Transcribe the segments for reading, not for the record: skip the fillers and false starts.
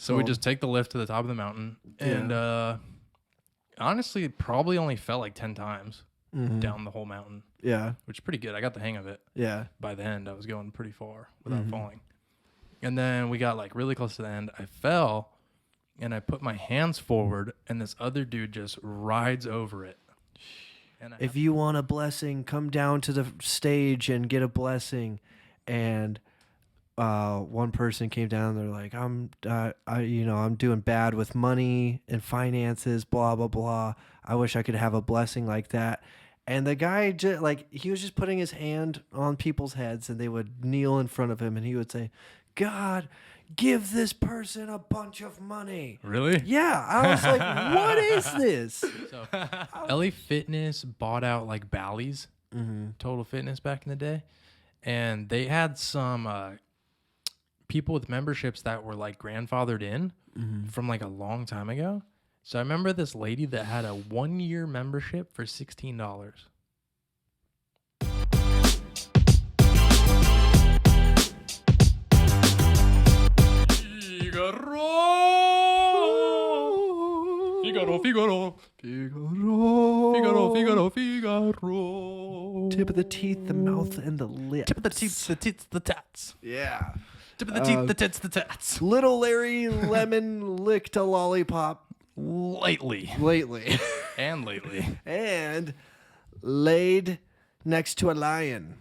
So we just take the lift to the top of the mountain, and honestly, it probably only fell like 10 times down the whole mountain. Yeah. Which is pretty good. I got the hang of it. Yeah. By the end, I was going pretty far without falling. And then we got like really close to the end. I fell, and I put my hands forward, and this other dude just rides over it. And if you want a blessing, come down to the stage and get a blessing. And one person came down. They're like, I'm doing bad with money and finances, blah, blah, blah. I wish I could have a blessing like that. And the guy he was just putting his hand on people's heads, and they would kneel in front of him, and he would say, God, give this person a bunch of money. Really? Yeah. I was like, what is this? So, LA Fitness bought out like Bally's, Total Fitness back in the day. And they had some people with memberships that were like grandfathered in from like a long time ago. So I remember this lady that had a 1-year membership for $16. Figaro. Tip of the teeth, the mouth, and the lips. Tip of the teeth, the tits, the tats. Yeah. Tip of the teeth, the tits, the tats. Little Larry Lemon licked a lollipop. Lately. And laid next to a lion.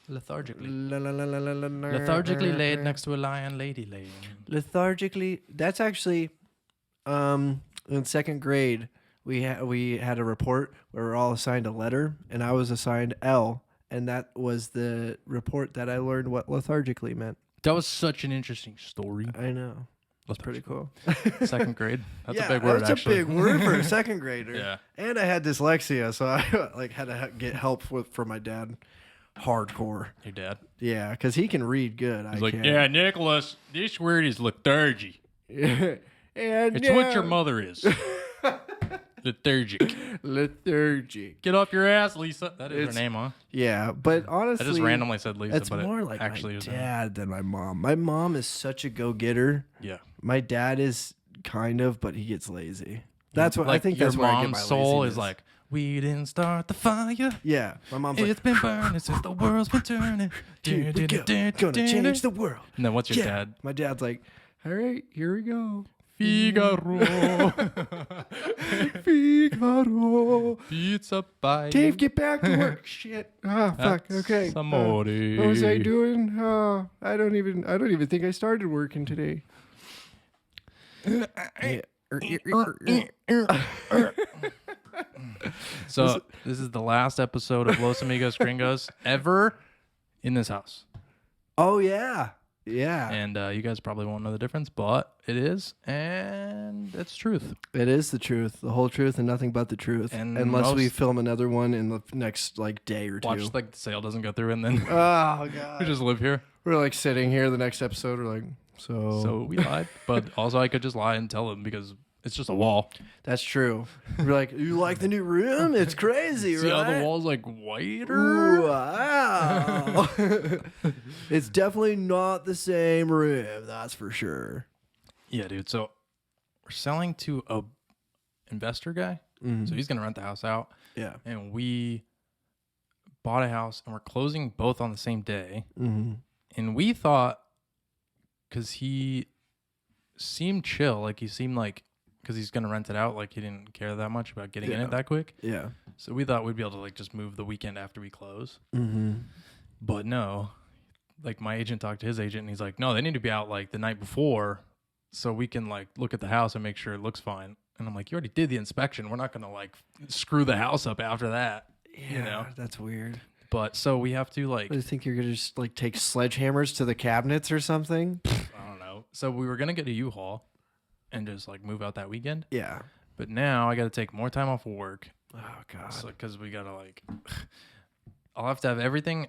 Lethargically. Lethargically laid next to a lion, lady laying. Lethargically. That's actually, in 2nd grade, we had a report where we were all assigned a letter, and I was assigned L, and that was the report that I learned what lethargically meant. That was such an interesting story. I know. That's pretty cool. 2nd grade. That's a big word, that's actually. That's a big word for a 2nd grader. Yeah. And I had dyslexia, so I had to get help from my dad. Hardcore. Your dad? Yeah, because he can read good. He's yeah, Nicholas, this word is lethargy. It's what your mother is. Lethargic. Get off your ass, Lisa. That is her name, huh? Yeah, but honestly, I just randomly said Lisa, it's but more like actually my dad than my mom. My mom is such a go-getter. Yeah. My dad is kind of, but he gets lazy. That's what I think. That's where I get my mom's soul laziness. is like, we didn't start the fire. Yeah, my mom's it's been burning since the world's been turning. Gonna change the world. And then what's your dad? My dad's like, all right, here we go. Figaro. Figaro. Pizza pie. Dave, get back to work. Shit. Ah, fuck. Okay. What was I doing? I don't even think I started working today. So this is the last episode of Los Amigos Gringos ever in this house. Oh yeah. Yeah. And you guys probably won't know the difference, but it is, and it's truth. It is the truth, the whole truth, and nothing but the truth. And unless we film another one in the next day or two. Watch like the sale doesn't go through, and then oh god, we just live here. We're like sitting here the next episode. We're like, so we lied, but also I could just lie and tell them because it's just a wall. That's true. We're like, you like the new room? It's crazy, See right? how the wall's like whiter? Ooh, wow. It's definitely not the same room, that's for sure. Yeah, dude. So we're selling to a investor guy. Mm-hmm. So he's going to rent the house out. Yeah. And we bought a house and we're closing both on the same day. Mm-hmm. And we thought, because he seemed chill, like he seemed like, because he's going to rent it out, like he didn't care that much about getting in it that quick. Yeah. So we thought we'd be able to like just move the weekend after we close. Mm-hmm. But no, like my agent talked to his agent and he's like, no, they need to be out like the night before so we can like look at the house and make sure it looks fine. And I'm like, you already did the inspection. We're not going to like screw the house up after that. Yeah, you know? That's weird. But so we have to like... Do you think you're going to just like take sledgehammers to the cabinets or something? I don't know. So we were going to get a U-Haul and just like move out that weekend. Yeah. But now I got to take more time off of work. Oh, God. Because we got to like... I'll have to have everything...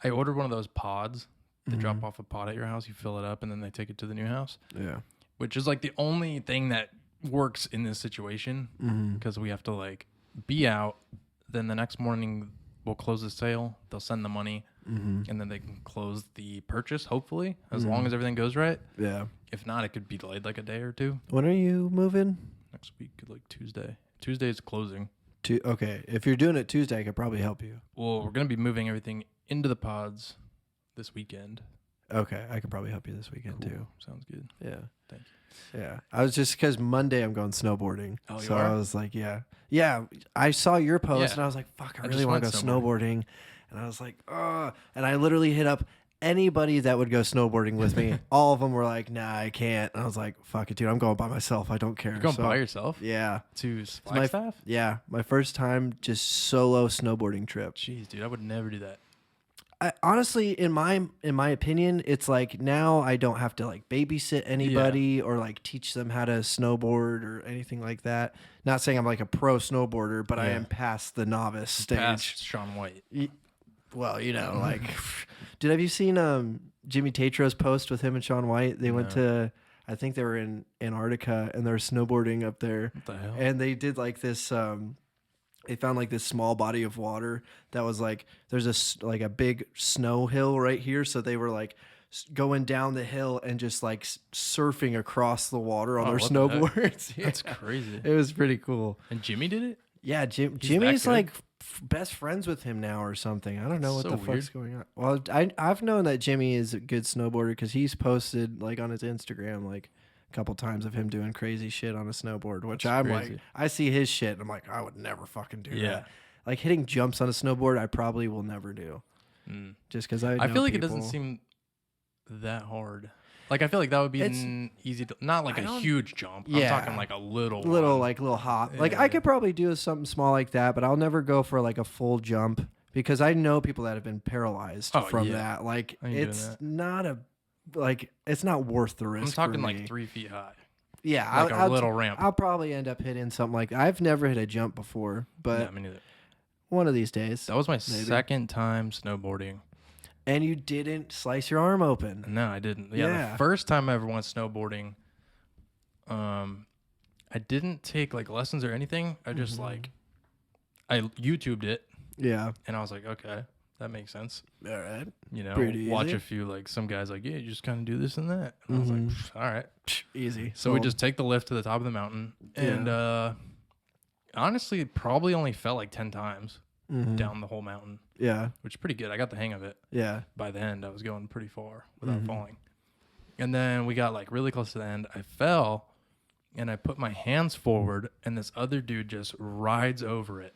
I ordered one of those pods. They drop off a pod at your house. You fill it up and then they take it to the new house. Yeah. Which is like the only thing that works in this situation. Because we have to like be out. Then the next morning... we'll close the sale. They'll send the money. Mm-hmm. and then they can close the purchase, hopefully, as long as everything goes right. Yeah. If not, it could be delayed like a day or two. When are you moving? Next week, like Tuesday. Tuesday is closing. Okay. If you're doing it Tuesday, I could probably help you. Well, we're going to be moving everything into the pods this weekend. Okay. I could probably help you this weekend too. Sounds good. Yeah. Thank you. Yeah. I was just because Monday I'm going snowboarding. Oh, you so are? I was like, yeah. Yeah. I saw your post Yeah. and I was like, fuck, I I really just want to went go snowboarding. And I was like, and I literally hit up anybody that would go snowboarding with me. All of them were like, nah, I can't. And I was like, fuck it, dude. I'm going by myself. I don't care. You're going by yourself? Yeah. To Flagstaff? Yeah. My first time just solo snowboarding trip. Jeez, dude, I would never do that. Honestly, in my opinion, it's like now I don't have to like babysit anybody or like teach them how to snowboard or anything like that. Not saying I'm like a pro snowboarder, but I am past the novice stage. Past Shaun White. Well, you know, like, dude, have you seen Jimmy Tatro's post with him and Shaun White? They went to, I think they were in Antarctica and they're snowboarding up there. What the hell? And they did like this. They found like this small body of water that was like there's a big snow hill right here, so they were like going down the hill and just like surfing across the water on their snowboards. Yeah. That's crazy. It was pretty cool. And Jimmy did it? Yeah, Jimmy's like best friends with him now or something. I don't know what the fuck's going on. Well, I've known that Jimmy is a good snowboarder because he's posted like on his Instagram like couple times of him doing crazy shit on a snowboard, which I'm crazy. Like, I see his shit and I'm like, I would never fucking do that. Like hitting jumps on a snowboard, I probably will never do. Just because I feel like it doesn't seem that hard. Like I feel like that would be easy to, not like a huge jump. I'm talking like a little hop. Like I could probably do something small like that, but I'll never go for like a full jump because I know people that have been paralyzed from that. Like it's not a it's not worth the risk. I'm talking like 3 feet high. Yeah, like a little ramp. I'll probably end up hitting something like that. I've never hit a jump before, but me neither. One of these days. That was my second time snowboarding. And you didn't slice your arm open. No, I didn't. Yeah, the first time I ever went snowboarding, I didn't take like lessons or anything. I just I YouTubed it. Yeah. And I was like, okay. That makes sense. All right. You know, watch a few, like some guys like, yeah, you just kind of do this and that. And I was like, all right. Easy. So we just take the lift to the top of the mountain. And honestly, probably only fell like 10 times down the whole mountain. Yeah. Which is pretty good. I got the hang of it. Yeah. By the end, I was going pretty far without falling. And then we got like really close to the end. I fell and I put my hands forward and this other dude just rides over it.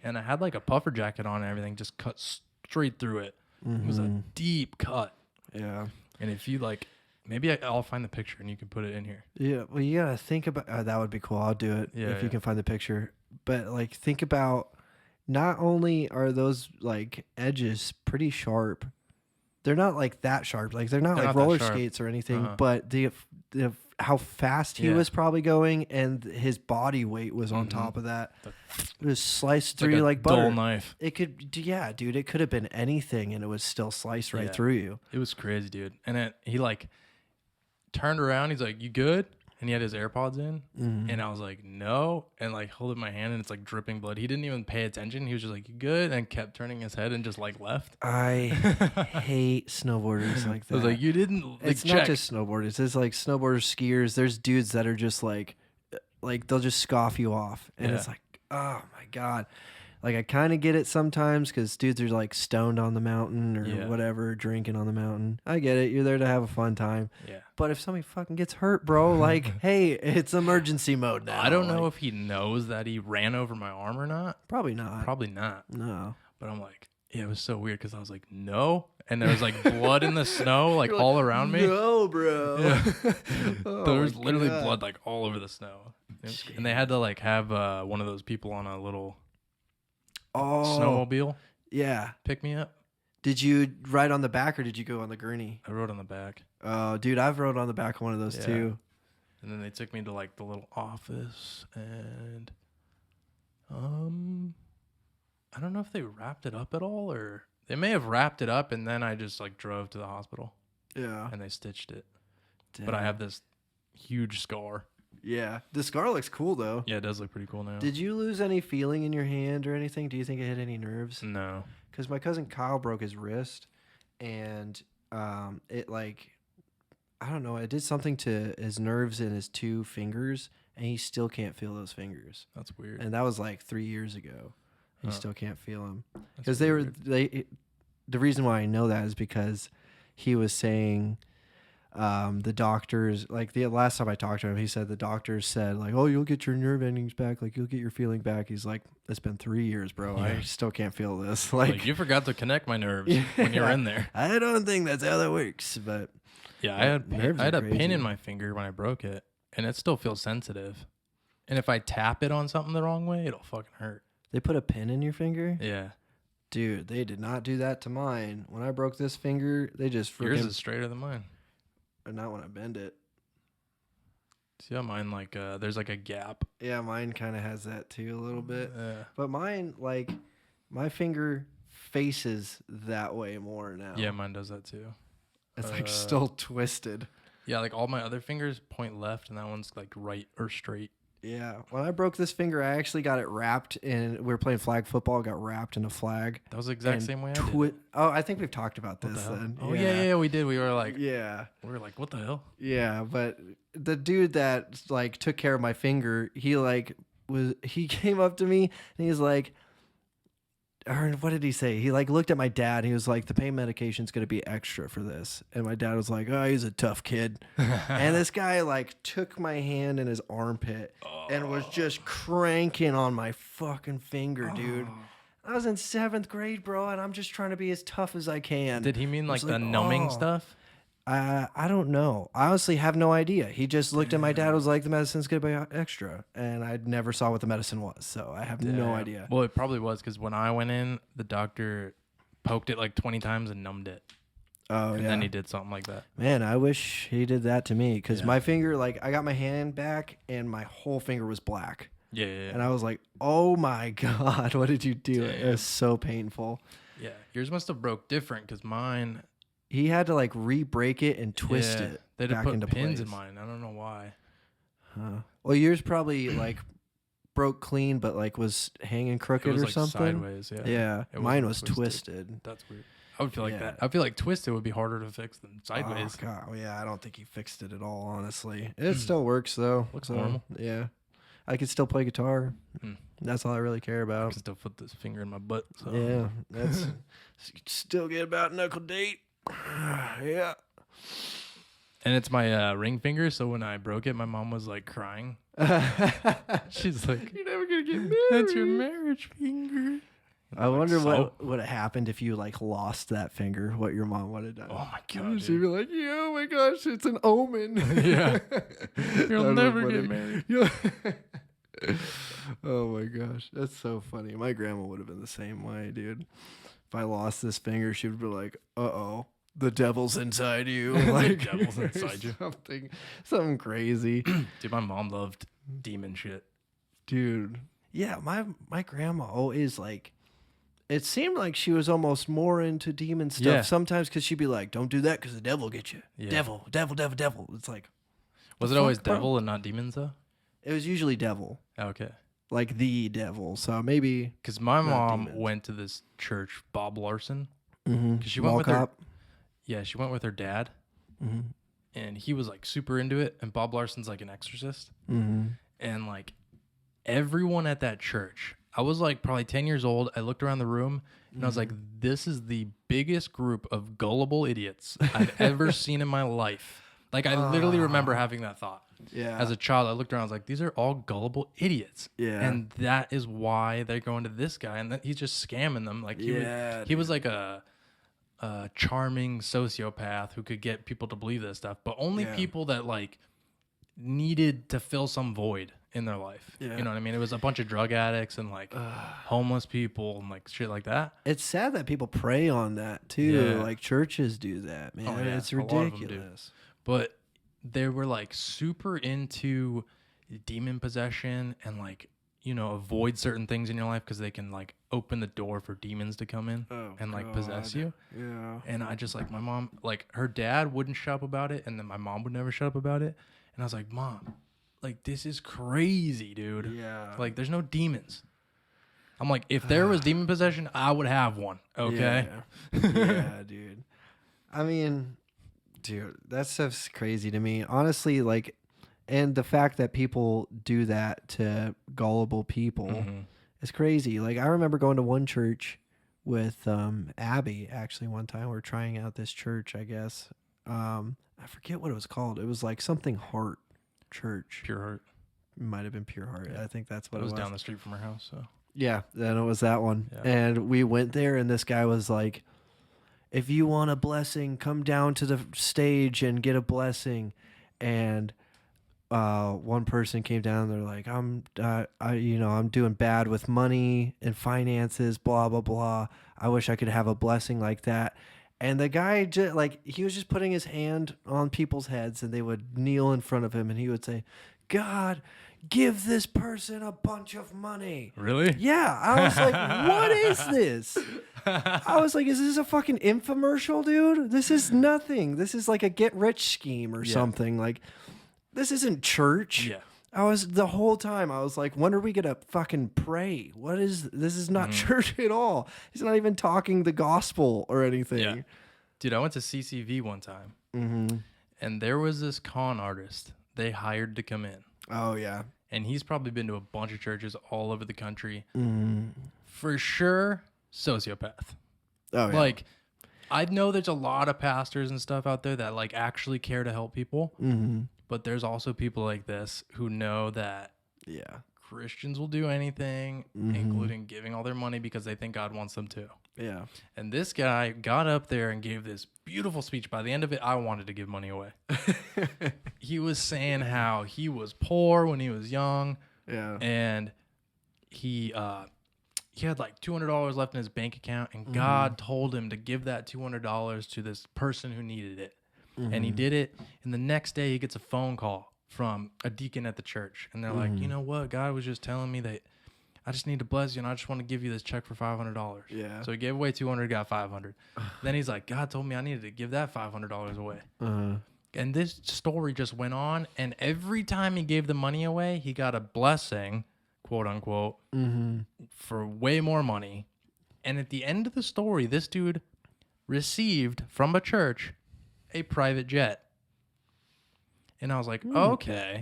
And I had like a puffer jacket on and everything, just cut straight through it. It was a deep cut. Yeah. And if you like, maybe I'll find the picture and you can put it in here. Yeah. Well, you gotta think about that would be cool. I'll do it if you can find the picture. But like, think about not only are those like edges pretty sharp, they're not like that sharp. Like they're not like roller skates or anything. But the how fast he was probably going and his body weight was on top of that. It was sliced through you like butter. Dull knife. It could, dude. It could have been anything, and it was still sliced right through you. It was crazy, dude. And he like turned around. He's like, "You good?" And he had his AirPods in, and I was like, "No," and like holding my hand, and it's like dripping blood. He didn't even pay attention. He was just like, "You good?" and kept turning his head and just like left. I hate snowboarders like that. I was like, "You didn't." Like, it's not just snowboarders. It's like snowboarders, skiers. There's dudes that are just like they'll just scoff you off, and it's like, oh my god. Like I kind of get it sometimes because dudes are like stoned on the mountain or whatever, drinking on the mountain. I get it. You're there to have a fun time. Yeah. But if somebody fucking gets hurt, bro, like, hey, it's emergency mode now. I don't know if he knows that he ran over my arm or not. Probably not. Probably not. No. But I'm like, yeah, it was so weird because I was like, no. And there was like blood in the snow, like all around me. No, bro. Yeah. There was literally blood like all over the snow. And they had to like have one of those people on a little snowmobile. Yeah. Pick me up. Did you ride on the back or did you go on the gurney? I rode on the back. Oh, dude, I've rode on the back of one of those too. And then they took me to like the little office and I don't know if they wrapped it up at all or they may have wrapped it up and then I just like drove to the hospital. Yeah. And they stitched it. Damn. But I have this huge scar. Yeah. The scar looks cool though. Yeah, it does look pretty cool now. Did you lose any feeling in your hand or anything? Do you think it hit any nerves? No. because my cousin Kyle broke his wrist, and it like, I don't know, it did something to his nerves in his 2 fingers, and he still can't feel those fingers. That's weird. And that was like 3 years ago. He still can't feel them because That's the reason why I know that is because he was saying the doctors, like the last time I talked to him, he said the doctors said like, oh, you'll get your nerve endings back, like you'll get your feeling back. He's like, it's been 3 years, bro. Yeah. I still can't feel this. Like you forgot to connect my nerves when you were in there. I don't think that's how that works, but yeah, I had a pin in my finger when I broke it, and it still feels sensitive. And if I tap it on something the wrong way, it'll fucking hurt. They put a pin in your finger? Yeah. Dude, they did not do that to mine. When I broke this finger, they just freaking... Yours is straighter than mine. Not when I bend it. See how mine, like, there's like a gap. Yeah, mine kind of has that too a little bit. Yeah. But mine, like, my finger faces that way more now. Yeah, mine does that too. It's like still twisted. Yeah, like all my other fingers point left, and that one's like right or straight. Yeah. When I broke this finger, I actually got it wrapped in. We were playing flag football. Got wrapped in a flag. That was the exact same way I did. Oh, I think we've talked about this then. Oh yeah, we did. We were like, what the hell? Yeah, but the dude that like took care of my finger, he came up to me and he's like, or what did he say? He like looked at my dad. And he was like, the pain medication's going to be extra for this. And my dad was like, oh, he's a tough kid. And this guy like took my hand in his armpit and was just cranking on my fucking finger, dude. I was in 7th grade, bro, and I'm just trying to be as tough as I can. Did he mean like the numbing stuff? I don't know. I honestly have no idea. He just looked at my dad, was like, the medicine's going to be extra. And I never saw what the medicine was, so I have no idea. Well, it probably was because when I went in, the doctor poked it like 20 times and numbed it. Oh, and then he did something like that. Man, I wish he did that to me because my finger, like, I got my hand back and my whole finger was black. Yeah. And I was like, oh my God, what did you do? Damn. It was so painful. Yeah. Yours must have broke different because mine... He had to like re-break it and twist it. They had to put pins place. in mine. I don't know why. Well, yours probably like broke clean, but like was hanging crooked or like something. Sideways, yeah. Mine was twisted. That's weird. I would feel like that. I feel like twisted would be harder to fix than sideways. Oh God, yeah. I don't think he fixed it at all. Honestly, it still works though. Looks normal. Yeah, I could still play guitar. That's all I really care about. I can still put this finger in my butt. So. Yeah, that's still get about knuckle date. Yeah. And it's my ring finger, so when I broke it, my mom was like crying. She's like, "You're never gonna get married. That's your marriage finger." I wonder what would have happened if you like lost that finger. What your mom would have done? Oh my God! She'd be like, "Yeah, oh my gosh, it's an omen." Yeah, you'll never get married. Oh my gosh, that's so funny. My grandma would have been the same way, dude. If I lost this finger, she would be like, "Uh-oh, the devil's inside you." Like, the devil's inside you. Something crazy. Dude, my mom loved demon shit. Dude, yeah, my grandma always like. It seemed like she was almost more into demon stuff sometimes because she'd be like, "Don't do that because the devil will get you." Yeah. Devil. It's like, was it always devil and not demons though? It was usually devil. Okay. Like the devil. So maybe because my mom went to this church, Bob Larson. Mm-hmm. She went with her. Yeah, she went with her dad, and he was like super into it. And Bob Larson's like an exorcist, and like everyone at that church. I was like probably 10 years old. I looked around the room and I was like, this is the biggest group of gullible idiots I've ever seen in my life. Like I literally remember having that thought. Yeah. As a child, I looked around. I was like, these are all gullible idiots. Yeah. And that is why they're going to this guy. And he's just scamming them. Like he was like a charming sociopath who could get people to believe this stuff, but only people that like needed to fill some void in their life. You know what I mean? It was a bunch of drug addicts and like homeless people and like shit like that. It's sad that people prey on that too. Like churches do that, man. Oh, yeah. It's ridiculous. But they were like super into demon possession and like, you know, avoid certain things in your life because they can like open the door for demons to come in and like possess you. Yeah. And I just like my mom, like her dad wouldn't shut up about it, and then my mom would never shut up about it. And I was like, Mom, like this is crazy, dude. Yeah. Like there's no demons. I'm like, if there was demon possession, I would have one. Okay. Yeah, dude. I mean, dude, that stuff's crazy to me. Honestly, like, and the fact that people do that to gullible people is crazy. Like, I remember going to one church with Abby, actually, one time. We were trying out this church, I guess. I forget what it was called. It was like something Heart Church. Pure Heart. It might have been Pure Heart. Yeah. I think that's what it was. It was down the street from our house, so. Yeah, then it was that one. Yeah. And we went there, and this guy was like, if you want a blessing, come down to the stage and get a blessing. And one person came down, they're like, I'm doing bad with money and finances, blah, blah, blah. I wish I could have a blessing like that. And the guy, he was just putting his hand on people's heads, and they would kneel in front of him, and he would say, God, give this person a bunch of money. Really? Yeah. I was like, what is this? I was like, is this a fucking infomercial, dude? This is nothing. This is like a get rich scheme or something. Like, this isn't church. Yeah. The whole time I was like, when are we gonna fucking pray? This is not church at all. He's not even talking the gospel or anything. Yeah. Dude, I went to CCV one time, and there was this con artist they hired to come in. Oh yeah. And he's probably been to a bunch of churches all over the country. For sure, sociopath. Oh yeah. Like, I know there's a lot of pastors and stuff out there that like actually care to help people. But there's also people like this who know that Christians will do anything, including giving all their money because they think God wants them to. Yeah. And this guy got up there and gave this beautiful speech. By the end of it, I wanted to give money away. He was saying how he was poor when he was young. Yeah. And he had like $200 left in his bank account, and God told him to give that $200 to this person who needed it. And he did it. And the next day he gets a phone call from a deacon at the church. And they're like, you know what? God was just telling me that I just need to bless you, and I just want to give you this check for $500. Yeah. So he gave away $200, got $500. Then he's like, God told me I needed to give that $500 away. And this story just went on. And every time he gave the money away, he got a blessing, quote unquote, for way more money. And at the end of the story, this dude received from a church a private jet. And I was like, okay.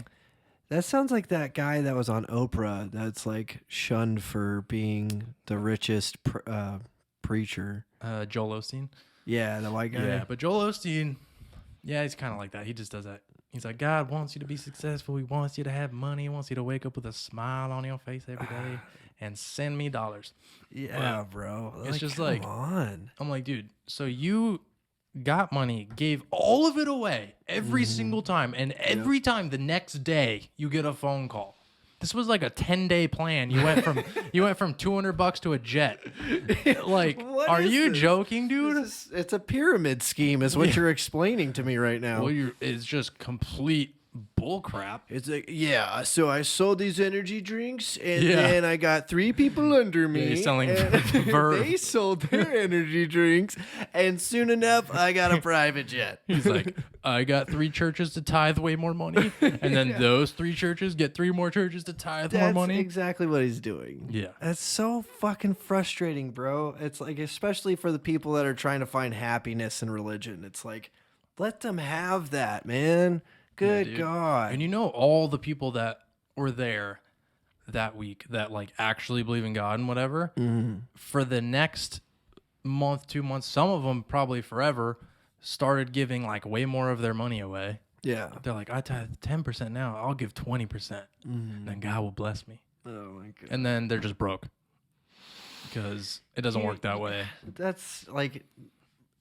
That sounds like that guy that was on Oprah that's like shunned for being the richest preacher. Joel Osteen. Yeah, the white guy. Yeah, but Joel Osteen, he's kind of like that. He just does that. He's like, God wants you to be successful. He wants you to have money. He wants you to wake up with a smile on your face every day and send me dollars. Yeah, bro. It's like, just come like, on. I'm like, dude, so you got money, gave all of it away every single time, and every time the next day you get a phone call. This was like a 10-day plan. You went from $200 to a jet. Like, are you joking, dude? It's a pyramid scheme, is what you're explaining to me right now. Well, it's just complete bullcrap. It's like, so I sold these energy drinks, and then I got 3 people under me. You're selling Verve. They sold their energy drinks, and soon enough, I got a private jet. He's like, I got 3 churches to tithe way more money, and then those 3 churches get 3 more churches to tithe more money. That's exactly what he's doing. Yeah. That's so fucking frustrating, bro. It's like, especially for the people that are trying to find happiness in religion. It's like, let them have that, man. Good God. And you know all the people that were there that week that like actually believe in God and whatever, for the next month, 2 months, some of them probably forever, started giving like way more of their money away. Yeah. They're like, I tithe 10% now. I'll give 20%. Then God will bless me. Oh my God. And then they're just broke because it doesn't work that way. That's like...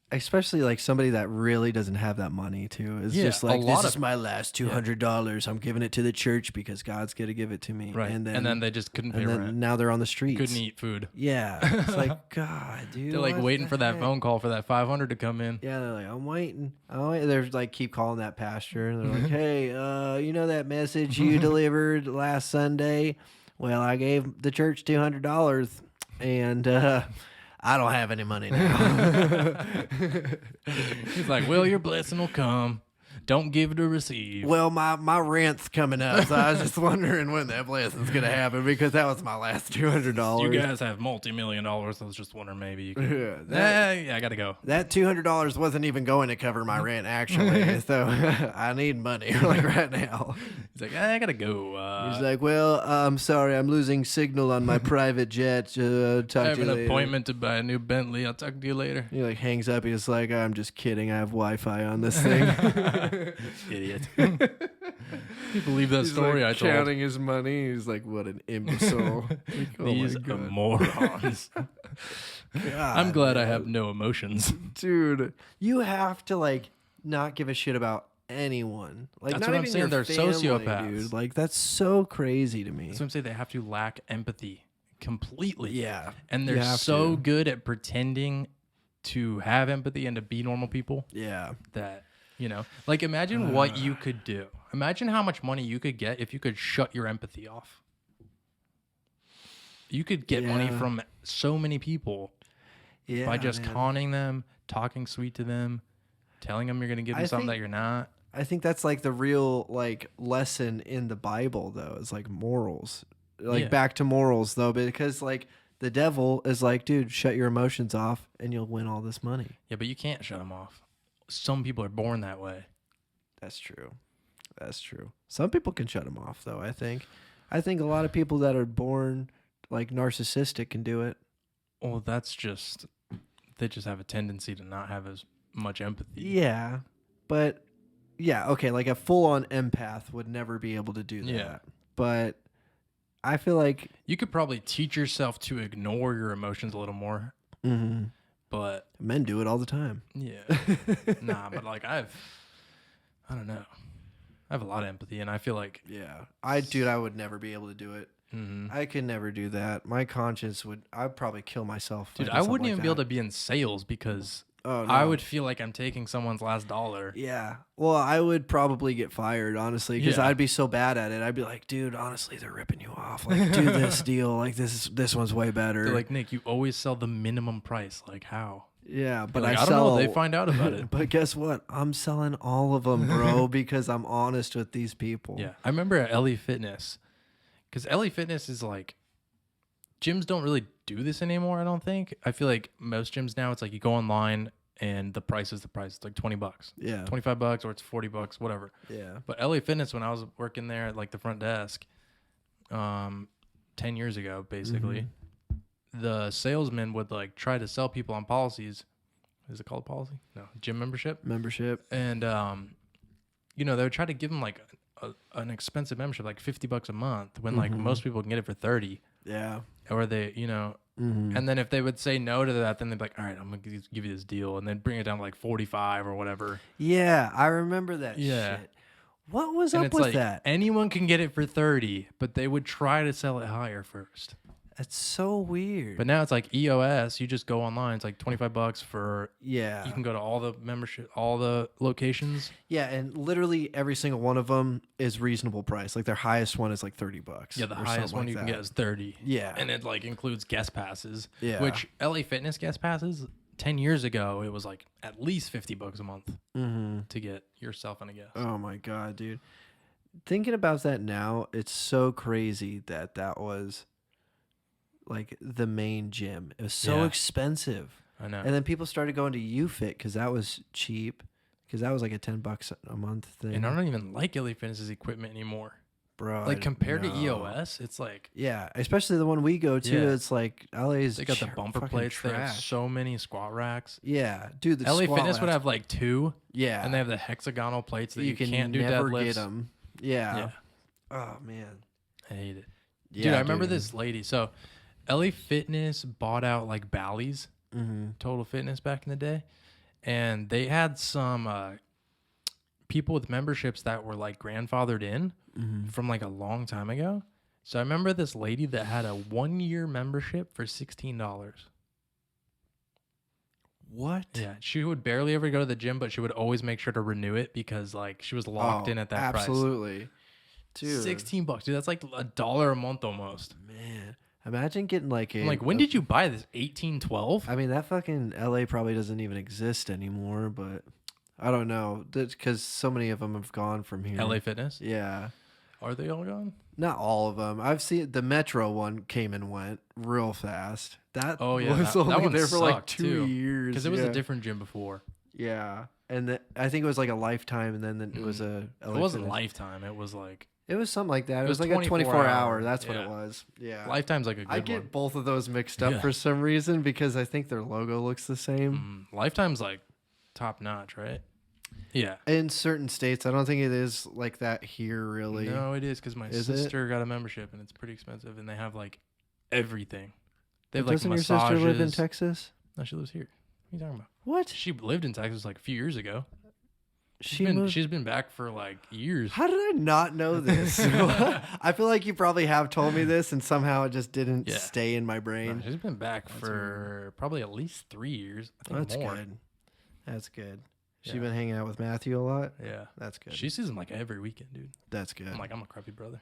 Especially like somebody that really doesn't have that money too. It's just like, this is my last $200. I'm giving it to the church because God's going to give it to me. Right. And then they just couldn't pay rent. Now they're on the streets. Couldn't eat food. Yeah. It's like, God, dude. They're like waiting for that phone call for that 500 to come in. Yeah. They're like, I'm waiting. They're like, keep calling that pastor. And they're like, hey, you know that message you delivered last Sunday? Well, I gave the church $200 and, I don't have any money now. He's like, well, your blessing will come. Don't give to receive. Well, my rent's coming up, so I was just wondering when that blessing's gonna happen because that was my last $200. You guys have multi-million dollars. I was just wondering maybe you could. Yeah, I gotta go. that $200 wasn't even going to cover my rent actually, so I need money like right now. He's like, I gotta go. He's like, well, I'm sorry, I'm losing signal on my private jet. Talk I have to you an later. appointment to buy a new Bentley. I'll talk to you later. He like hangs up. He's like, I'm just kidding. I have Wi-Fi on this thing. Idiot. You believe that story I told? Counting his money. He's like, what an imbecile. Like, oh These my God. morons. I'm glad I have no emotions. Dude, you have to like not give a shit about anyone. Like, That's not what I'm even saying. your They're family, sociopaths. dude. Like, that's so crazy to me. That's what I'm saying. They have to lack empathy completely. Yeah. And You they're have so to. good at pretending to have empathy and to be normal people Yeah. that, like imagine what you could do. Imagine how much money you could get if you could shut your empathy off. You could get money Yeah. from so many people Yeah. by just man. taunting them, talking sweet to them, telling them you're going to give them I something think- that you're not. I think that's like the real like lesson in the Bible though, is like morals. Like Yeah. back to morals though, because like the devil is like, dude, shut your emotions off and you'll win all this money. Yeah, but you can't shut them off. Some people are born that way. That's true. That's true. Some people can shut them off though, I think. I think a lot of people that are born like narcissistic can do it. Well, they just have a tendency to not have as much empathy. Yeah. But yeah, okay, like a full-on empath would never be able to do that. Yeah. But I feel like You could probably teach yourself to ignore your emotions a little more, but men do it all the time. yeah. Nah, but like I don't know. I have a lot of empathy and I feel like Yeah. I would never be able to do it. I could never do that. My conscience I'd probably kill myself. dude, I wouldn't even be able to be in sales because Oh, no. I would feel like I'm taking someone's last dollar. Yeah. Well, I would probably get fired, honestly, because Yeah. I'd be so bad at it. I'd be like, dude, honestly, they're ripping you off. Like, do this deal. Like, this one's way better. They're like, Nick, you always sell the minimum price. Like how? yeah, but Like, I I don't sell. know. They find out about it. But guess what? I'm selling all of them, bro, because I'm honest with these people. Yeah. I remember at LA Fitness, because LA Fitness is like, gyms don't really do this anymore, I don't think. I feel like most gyms now, it's like you go online and the price is the price. It's like $20, Yeah. $25, or it's $40, whatever. Yeah. But LA Fitness, when I was working there at like the front desk, 10 years ago, basically, the salesman would like try to sell people on policies. Is it called a policy? No, gym membership. And, they would try to give them like an expensive membership, like $50 a month, when like most people can get it for 30. Yeah. Or they, and then if they would say no to that, then they'd be like, all right, I'm going to give you this deal, and then bring it down to like 45 or whatever. Yeah, I remember that Yeah. shit. What was And up it's with like that? anyone can get it for 30, but they would try to sell it higher first. That's so weird. But now it's like EOS, you just go online, it's like $25 for, yeah. you can go to all the membership, all the locations. Yeah, and literally every single one of them is reasonable price. Like their highest one is like $30. Yeah, the or highest something one like you can that. get is 30. Yeah. And it like includes guest passes. Yeah. Which LA Fitness guest passes, 10 years ago, it was like at least $50 a month to get yourself on a guest. Oh my god, dude. Thinking about that now, it's so crazy that was like the main gym. It was so Yeah. expensive. I know. And then people started going to UFit because that was cheap. Because that was like a $10 a month thing. And I don't even like LA Fitness's equipment anymore. Bro, Like compared to no. EOS, it's like Yeah, especially the one we go to. Yeah. It's like LA's. they got the bumper fucking plates. They have trash. so many squat racks. Yeah, dude. The LA squat Fitness would racks- have like 2, Yeah, and they have the hexagonal plates that you, can can't do never deadlifts. get them. Yeah. Yeah, Oh man. I hate it. Yeah, Dude, I remember this lady. So LA Fitness bought out like Bally's, Total Fitness back in the day, and they had some people with memberships that were like grandfathered in from like a long time ago. So I remember this lady that had a 1-year membership for $16. What? Yeah, she would barely ever go to the gym, but she would always make sure to renew it because like she was locked in at that price. Absolutely. Dude. $16, dude. That's like $1 a month almost. Man, imagine getting like a. I'm like, when did you buy this? 1812? I mean, that fucking LA probably doesn't even exist anymore, but I don't know. Because so many of them have gone from here. LA Fitness? Yeah. Are they all gone? Not all of them. I've seen the Metro one came and went real fast. That was that only one there for like sucked, 2 years. Because it was a different gym before. Yeah. And I think it was like a Lifetime, and then it was a It wasn't Lifetime. It was like... It was something like that. It was like a 24 24 hour. hour. That's what it was. Yeah. Lifetime's like a good I get one. both of those mixed up for some reason because I think their logo looks the same. Lifetime's like top notch, right? Yeah. In certain states, I don't think it is like that here, really. No, it is because my sister got a membership and it's pretty expensive, and they have like everything. They have like Doesn't massages. your sister live in Texas? No, she lives here. What are you talking about? What? She lived in Texas like a few years ago. She's She's been back for like years. How did I not know this? I feel like you probably have told me this, and somehow it just didn't stay in my brain. No, she's been back for probably at least 3 years. I think That's more. good. That's good. She been hanging out with Matthew a lot? Yeah. That's good. She sees him like every weekend, dude. That's good. I'm like, I'm a crappy brother.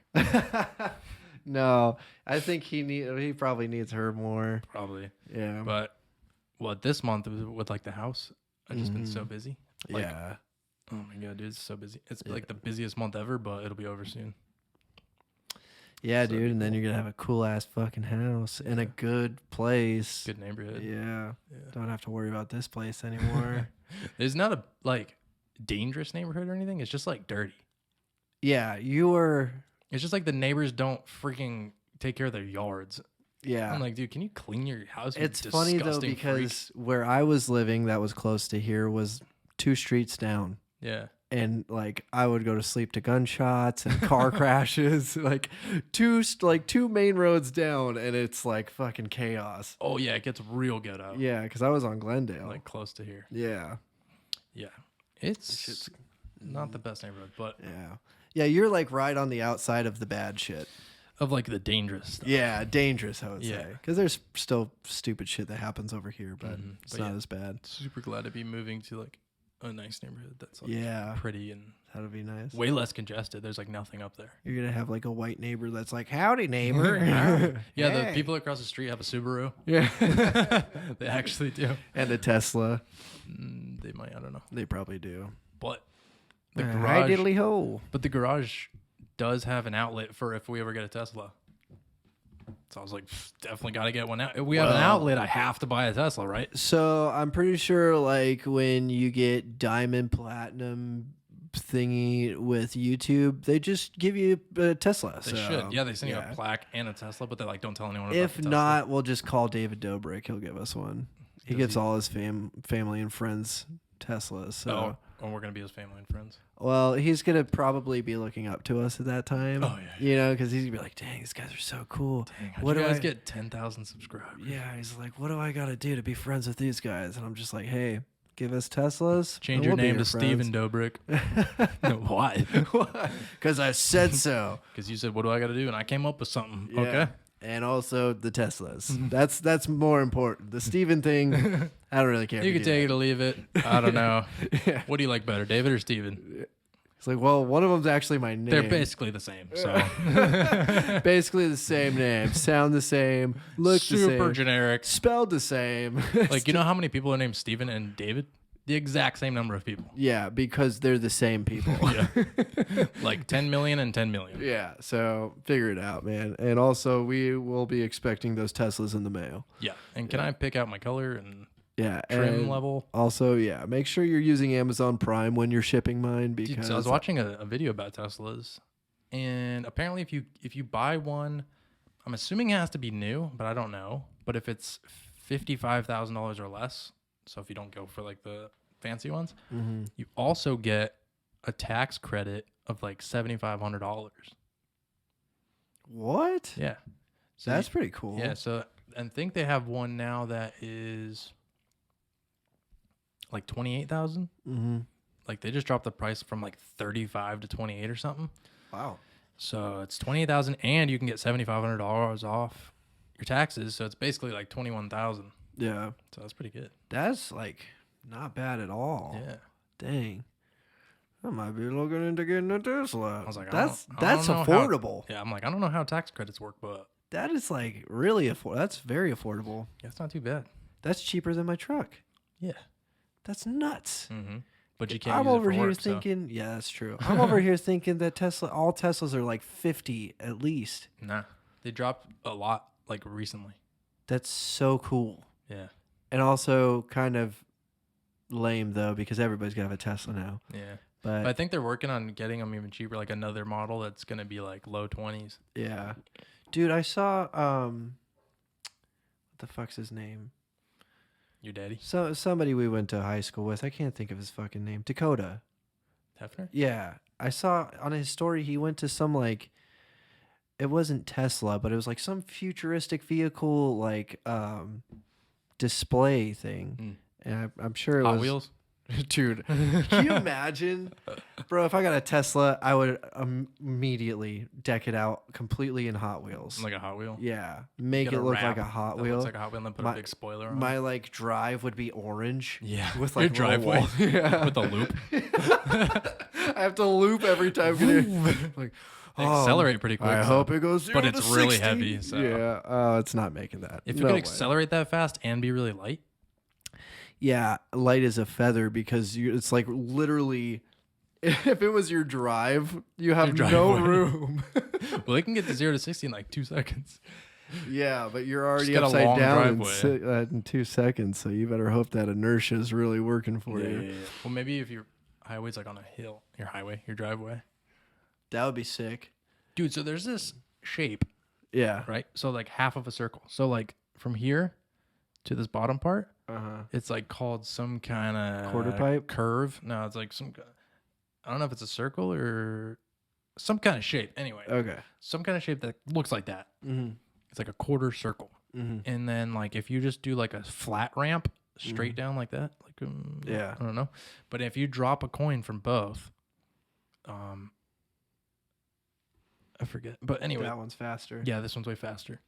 No, I think he probably needs her more. Probably. Yeah. But this month with like the house, I've just been so busy. Like, yeah. Oh my god, dude, it's so busy. It's like the busiest month ever, but it'll be over soon. Yeah, dude, and then you're gonna have a cool ass fucking house in a good place. Good neighborhood. Yeah. Don't have to worry about this place anymore. There's not a like dangerous neighborhood or anything. It's just like dirty. Yeah, you are. It's just like the neighbors don't freaking take care of their yards. Yeah. I'm like, dude, can you clean your house? It's funny though because where I was living, that was close to here, was 2 streets down. Yeah. And like I would go to sleep to gunshots and car crashes, like two main roads down, and it's like fucking chaos. Oh yeah, it gets real good out. Yeah, because I was on Glendale, like close to here. Yeah, yeah, it's not the best neighborhood, but yeah, you're like right on the outside of the bad shit, of like the dangerous stuff. Yeah, dangerous, I would say, because there's still stupid shit that happens over here, but it's not as bad. Super glad to be moving to like a nice neighborhood that's like pretty and that'll be nice. Way less congested. There's like nothing up there. You're gonna have like a white neighbor that's like, "Howdy, neighbor." Yeah, the people across the street have a Subaru. Yeah, they actually do. And a Tesla. They might. I don't know. They probably do. But the garage. Hi diddly ho. But the garage does have an outlet for if we ever get a Tesla. So I was like, definitely got to get one out. If we have an outlet, I have to buy a Tesla, right? So I'm pretty sure like when you get diamond platinum thingy with YouTube, they just give you a Tesla. They should. Yeah, they send you a plaque and a Tesla, but they like don't tell anyone about If the Tesla. not, we'll just call David Dobrik. He'll give us one. He gives all his family and friends Teslas. So. Oh, we're going to be his family and friends. Well, he's going to probably be looking up to us at that time. Oh, yeah. You know, because he's going to be like, dang, these guys are so cool. Dang, how'd you guys get 10,000 subscribers? Yeah, he's like, what do I got to do to be friends with these guys? And I'm just like, hey, give us Teslas. Change your name to Steven Dobrik. No, why? Why? Because I said so. Because you said, what do I got to do? And I came up with something. Yeah. Okay. And also the Teslas. That's more important. The Steven thing, I don't really care. You can take it or leave it. I don't know. Yeah. What do you like better, David or Steven? It's like, well, one of them's actually my name. They're basically the same. So basically the same name, sound the same, look the same, super generic, spelled the same. Like, you know how many people are named Steven and David? The exact same number of people. Yeah, because they're the same people. Yeah. Like 10 million and 10 million. Yeah, so figure it out, man. And also, we will be expecting those Teslas in the mail. Yeah. And can I pick out my color and trim and level? Also, make sure you're using Amazon Prime when you're shipping mine. Because Dude, so I was watching a video about Teslas, and apparently if you buy one, I'm assuming it has to be new, but I don't know. But if it's $55,000 or less, so if you don't go for like the fancy ones, you also get a tax credit of like $7,500. What? Yeah. So that's pretty cool. Yeah. So I think they have one now that is like 28,000. Like they just dropped the price from like 35 to 28 or something. Wow. So it's 28,000, and you can get $7,500 off your taxes. So it's basically like 21,000. Yeah. So that's pretty good. That's like not bad at all. Yeah. Dang. I might be looking into getting a Tesla. I was like, that's I don't know affordable. I'm like, I don't know how tax credits work, but that is like really affordable. That's very affordable. That's not too bad. That's cheaper than my truck. Yeah. That's nuts. but you can't I'm use it over for here work, thinking, yeah, that's true. I'm over here thinking that all Teslas are like 50 at least. Nah, they dropped a lot like recently. That's so cool. Yeah. And also kind of lame though, because everybody's gonna have a Tesla now. Yeah. But I think they're working on getting them even cheaper, like another model that's gonna be like low 20s. yeah, dude, I saw what the fuck's his name? Your daddy? So somebody we went to high school with. I can't think of his fucking name. Dakota. Hefner? Yeah, I saw on his story he went to some like, it wasn't Tesla, but it was like some futuristic vehicle like display thing, and I'm sure it Hot was Wheels? Dude, can you imagine, bro? If I got a Tesla, I would immediately deck it out completely in Hot Wheels. Like a Hot Wheel? Yeah, make Get it a look wrap like a Hot that Wheel. looks like a Hot Wheel, and then put a big spoiler on My like drive would be orange. Yeah, with your like driveway yeah. with a loop. I have to loop every time. Like, Accelerate pretty quick. I hope it goes 0 but to it's really 60. heavy. So Yeah, it's not making that. if you No could way. accelerate that fast and be really light, Yeah, light as a feather because it's like literally, if it was your drive, you have Your no driveway. room. well, they can get to 0 to 60 in like 2 seconds. Yeah, but you're already Just get a upside long down driveway. in 2 seconds, so you better hope that inertia is really working for you. Yeah. Well, maybe if your highway's like on a hill, your driveway. That would be sick. Dude, so there's this shape, Yeah. right? So like half of a circle. So like from here to this bottom part, it's like called some kind of Quarter pipe? curve. No, it's like I don't know if it's a circle or some kind of shape. Anyway, Okay. some kind of shape that looks like that. Mm-hmm. It's like a quarter circle. Mm-hmm. And then like if you just do like a flat ramp straight down like that, like Yeah. I don't know. But if you drop a coin from both, I forget. But anyway, That one's faster. yeah, this one's way faster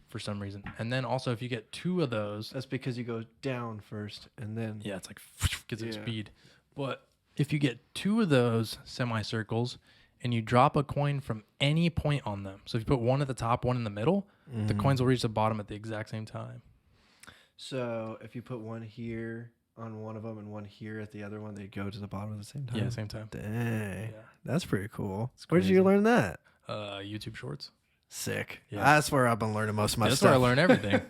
for some reason. And then also if you get 2 of those, That's because you go down first and then. yeah, it's like gives it Yeah. speed. But if you get 2 of those semicircles and you drop a coin from any point on them, so if you put one at the top, one in the middle, the coins will reach the bottom at the exact same time. So if you put one here on one of them and one here at the other one, they go to the bottom at the same time. Yeah, same time. Dang, Yeah. that's pretty cool. It's Where did you crazy. learn that? YouTube Shorts. Sick. Yeah. That's where I've been learning most of my That's stuff. where I learn everything.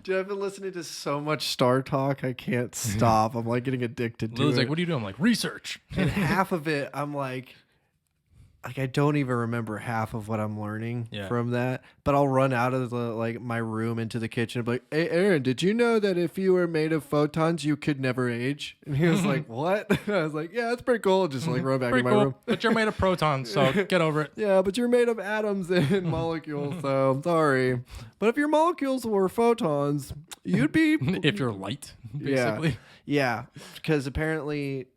Dude, I've been listening to so much Star Talk, I can't stop. I'm like getting addicted to Lily's it. like, what do you do? I'm like, research. And half of it, I'm like I don't even remember half of what I'm learning from that. But I'll run out of the my room into the kitchen and be like, hey Aaron, did you know that if you were made of photons you could never age? And he was like, what? I was like, yeah, that's pretty cool. Just like run back Pretty in my cool. room. But you're made of protons, so get over it. Yeah, but you're made of atoms and molecules, so I'm sorry. But if your molecules were photons, you'd be If you're light, basically. Yeah, because apparently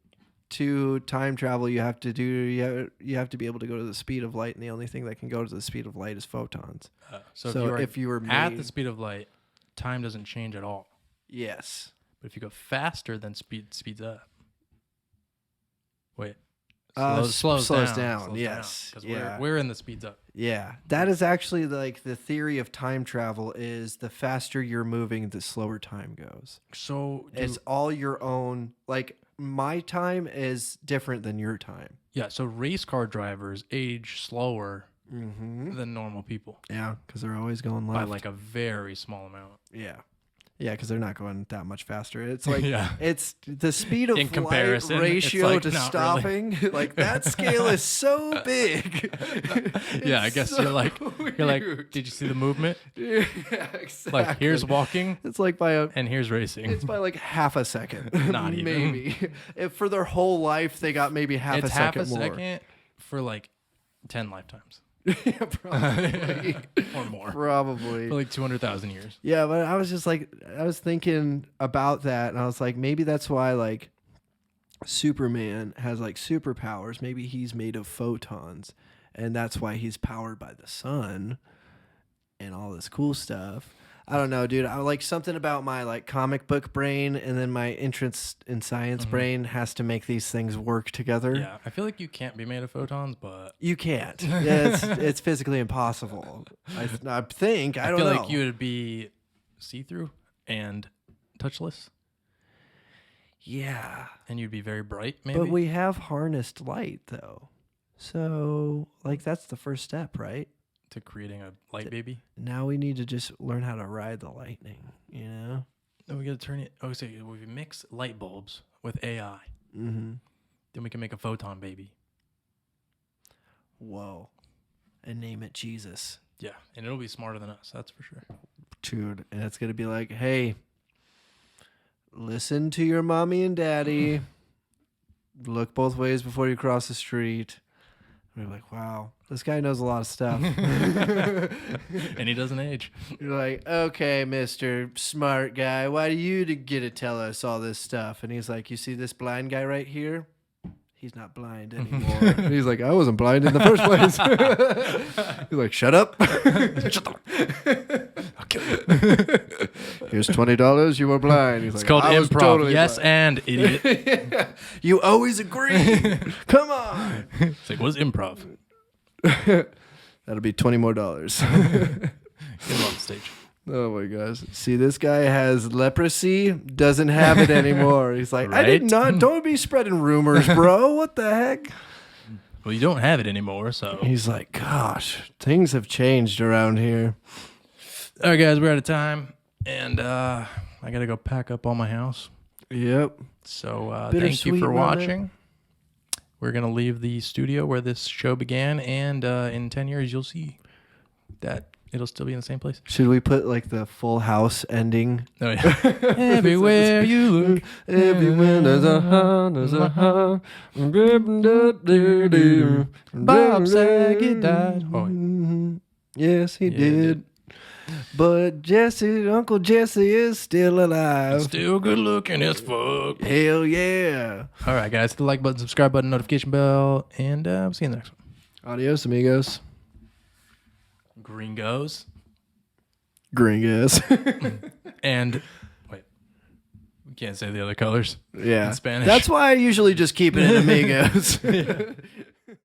to time travel you have to be able to go to the speed of light, and the only thing that can go to the speed of light is photons. So if you were at made, the speed of light, time doesn't change at all. yes. But if you go faster, then speeds up. Wait. Slows Slows down. Yes. Because Yeah. we're in the speeds up. Yeah, that is actually like the theory of time travel is the faster you're moving, the slower time goes. So It's all your own, like my time is different than your time. yeah, so race car drivers age slower Mm-hmm. than normal people Yeah, because they're always going by left. like a very small amount. Yeah. Yeah, because they're not going that much faster. It's like Yeah. it's the speed of In light comparison, it's ratio like to not stopping. Like that scale is so big. Yeah, I It's guess so you're like, weird. did you see the movement? Yeah, exactly. Like here's walking It's like by a. and here's racing. It's by like half a second. Not even. Maybe. If for their whole life they got maybe half It's a second half a more. second for like 10 lifetimes Yeah, probably. or more Probably. for like 200,000 years. Yeah, but I was just like, I was thinking about that, and I was like, maybe that's why like Superman has like superpowers. Maybe he's made of photons, and that's why he's powered by the sun and all this cool stuff. I don't know, dude. I like something about my like comic book brain, and then my interest in science brain has to make these things work together. Yeah, I feel like you can't be made of photons, but You can't. Yeah, it's physically impossible. I think. I don't feel know. like you would be see-through and touchless. Yeah. And you'd be very bright, maybe. But we have harnessed light, though. So, like, that's the first step, right? To creating a light baby. Now we need to just learn how to ride the lightning, you know? No, we got to turn it. Oh, so we mix light bulbs with AI. Mm-hmm. Then we can make a photon baby. Whoa. And name it Jesus. Yeah, and it'll be smarter than us, that's for sure. Dude, and it's going to be like, hey, listen to your mommy and daddy. Look both ways before you cross the street. And we're like, wow, this guy knows a lot of stuff. And he doesn't age. You're like, okay, Mr. Smart Guy, why do you get to tell us all this stuff? And he's like, you see this blind guy right here? He's not blind anymore. And he's like, I wasn't blind in the first place. He's like, shut up. Shut up. I'll kill you. Here's $20. You were blind. He's It's like, called I was improv. totally Yes, blind. and idiot. You always agree. Come on. It's like, what is improv? That'll be $20 more. Get him on stage. Oh my gosh. See, this guy has leprosy, doesn't have it anymore. He's like, I did Right? not. Don't be spreading rumors, bro. What the heck? Well, you don't have it anymore, so. He's like, gosh, things have changed around here. All right, guys, we're out of time. And I got to go pack up all my house. Yep. So thank Bittersweet you for moment. watching. We're going to leave the studio where this show began. And in 10 years, you'll see that it'll still be in the same place. Should we put like the Full House ending? Oh, yeah. Everywhere you look. Everywhere there's a heart, there's a heart. Bob Saget died. Oh, wait. Yes, he Yeah, he did. But Jesse, Uncle Jesse is still alive. Still good looking as fuck. Hell yeah. All right, guys. Hit the like button, subscribe button, notification bell, and we'll see you in the next one. Adios, amigos. Gringos. Gringas. And wait, we can't say the other colors Yeah. in Spanish. That's why I usually just keep it in amigos. Yeah.